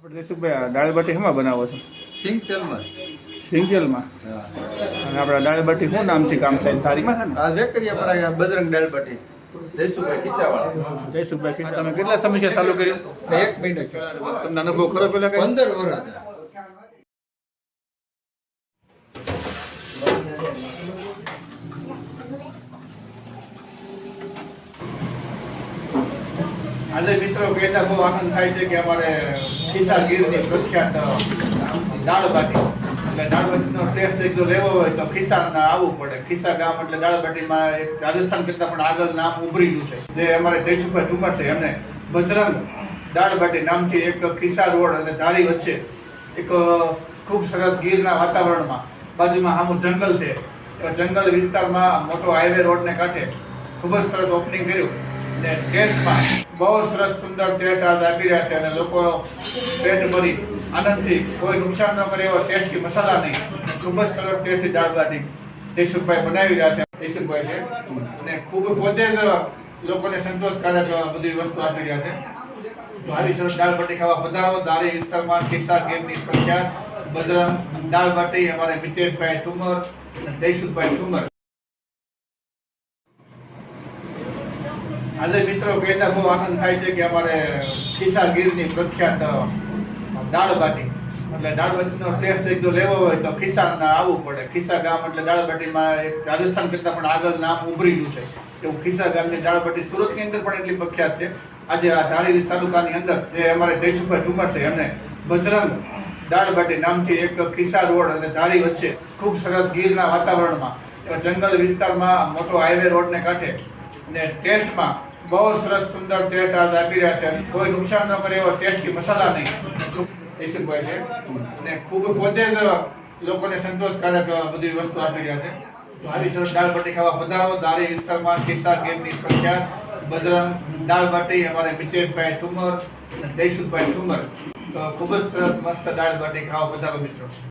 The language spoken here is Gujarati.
આપણે જયસુખભાઈ દાળ બાટી શેમાં બનાવો છો? સિંગતેલમાં. સિંગતેલમાં. હા. અને આપણા દાળ બાટી શું નામથી કામ છે? તારીમાં છે ને? આ વેકરી આપણા બજરંગ દાળ બાટી જયસુખભાઈ ખીચાવાળા. જયસુખભાઈ ખીચા. તમે કેટલા સમયથી ચાલુ કર્યું? 1 મહિનો થયો. તમને અનુભવ ખરો પેલા કઈ? 15 વર્ષ. આજે મિત્રો કહેતા બહુ આનંદ થાય છે કે અમારે ખિસ્સા ગીરની પ્રખ્યાત દાળ બાટી એટલે દાળ બાટીનો ટેસ્ટ એક જો લેવો હોય તો ખિસ્સા આવવું પડે. ખિસ્સા ગામ એટલે દાળ બાટીમાં એક રાજસ્થાન કરતાં પણ આગળ નામ ઉભરી ગયું છે. જે અમારે જયસુખભાઈ ઠુમર છે એમને બજરંગ દાળ બાટી નામથી એક ખિસ્સા રોડ અને ધારી વચ્ચે એક ખૂબ સરસ ગીરના વાતાવરણમાં બાજુમાં આમું જંગલ છે. જંગલ વિસ્તારમાં મોટો હાઈવે રોડને કાંઠે ખૂબ જ સરસ ઓપનિંગ કર્યું અને ટેસ્ટમાં બહુ સરસ સુંદર ટેસ્ટ આજ આપી રહ્યા છે અને લોકો પેટ ભરી આનંદથી કોઈ નુકસાન ન કરે એવો ટેસ્ટી મસાલા નહીં ખૂબ જ સરસ ટેસ્ટી દાળ બાટી જયસુખભાઈ બનાવી રહ્યા છે. જયસુખભાઈ છે અને ખૂબ પોતે જ લોકોને સંતોષકારક બધી વસ્તુ આપી રહ્યા છે. તો આવી સરસ દાળ બાટી ખાવા પધારો. ધારી વિસ્તારમાં ખિસ્સા ગીરની પ્રખ્યાત બજરંગ દાળ બાટી અમારે મિતેશભાઈ ઠુમર અને જયસુખભાઈ ઠુમર. આજે મિત્રો કહેતા બહુ આનંદ થાય છે કે અમારે ખિસ્સા ગીરની પ્રખ્યાત દાળ બાટી એટલે દાળ બાટીનો ટેસ્ટ એક જો લેવો હોય તો ખિસ્સા આવવું પડે. ખિસ્સા ગામ એટલે દાળ બાટીમાં એક રાજસ્થાન કરતાં પણ આગળ નામ ઉભરી ગયું છે. એવું ખિસ્સા ગામની દાળ બાટી સુરતની અંદર પણ એટલી પ્રખ્યાત છે. આજે આ ધારી તાલુકાની અંદર જે અમારે જયસુખભાઈ ઠુમર છે એમને બજરંગ દાળ બાટી નામથી એક ખિસ્સા રોડ અને ધારી વચ્ચે ખૂબ સરસ ગીરના વાતાવરણમાં જંગલ વિસ્તારમાં મોટો હાઈવે રોડને કાંઠે અને ટેસ્ટમાં બહુ સરસ સુંદર ટેસ્ટ આજ આપી રહ્યા છે. કોઈ નુકસાન ન કરે એવો ટેસ્ટી મસાલા નહીં જયસુખભાઈ છે અને ખૂબ પોતે જ લોકોને સંતોષકારક બધી વસ્તુ આપી રહ્યા છે. તો આવી સરસ દાળ બાટી ખાવા પધારો. ધારી વિસ્તારમાં ખિસ્સા ગીરની પ્રખ્યાત બજરંગ દાળ બાટી અમારે મિતેશભાઈ ઠુમર અને જયસુખભાઈ ઠુમર. તો ખૂબ જ સરસ મસ્ત દાળ બાટી ખાવા પધારો મિત્રો.